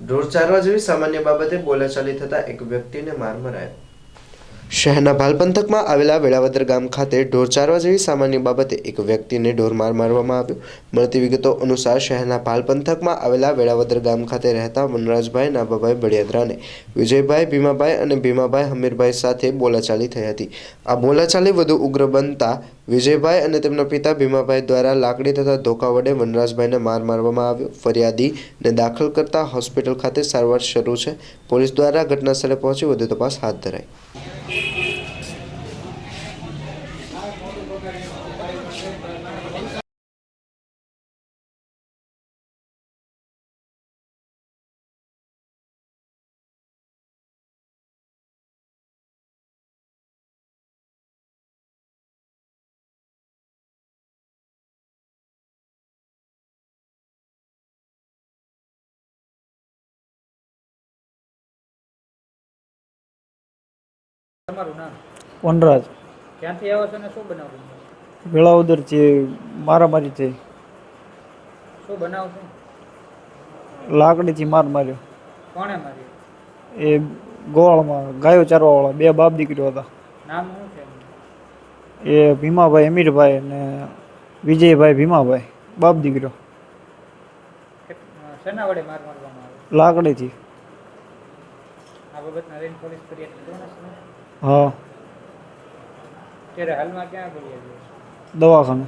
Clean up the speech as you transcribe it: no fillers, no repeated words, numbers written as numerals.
ઢોર ચારવા જેવી સામાન્ય બાબતે બોલાચાલી થતા એક વ્યક્તિને માર મરાયો. શહેરના ભાલ પંથકમાં આવેલા વેળાવદર ગામ ખાતે ઢોર ચારવા જેવી સામાન્ય બાબતે એક વ્યક્તિને ઢોરમાર મારવામાં આવ્યો. મળતી વિગતો અનુસાર શહેરના ભાલ પંથકમાં આવેલા વેળાવદર ગામ ખાતે રહેતા વનરાજભાઈ નાભાભાઈ બળિયાદરાને વિજયભાઈ ભીમાભાઈ અને ભીમાભાઈ હમીરભાઈ સાથે બોલાચાલી થઈ હતી. આ બોલાચાલી વધુ ઉગ્ર બનતા વિજયભાઈ અને તેમના પિતા ભીમાભાઈ દ્વારા લાકડી તથા ધોકા વડે વનરાજભાઈને માર મારવામાં આવ્યો. ફરિયાદીને દાખલ કરતા હોસ્પિટલ ખાતે સારવાર શરૂ છે. પોલીસ દ્વારા ઘટનાસ્થળે પહોંચી વધુ તપાસ હાથ ધરાઈ. તમારું નામ? વનરાજ. ક્યાંથી આવો છો ને શું બનાવ બન્યો? વેળાવદરથી મારામારી થઈ. શું બનાવ છે? લાકડીથી માર માર્યો. કોણે માર્યો? એ ગોવાળમાં ગાયો ચારવાવાળા બે બાપ દીકરીઓ હતા. નામ શું છે? એ ભીમાભાઈ અમીરભાઈ અને વિજયભાઈ ભીમાભાઈ બાપ દીકરીઓ. શેના વડે માર મારવામાં આવ્યો? લાકડીથી. આ બાબતના લઈને પોલીસ ફરિયાદ કરવાના છે? હા. અત્યારે હાલમાં ક્યાં ગઈ? દવાખાને.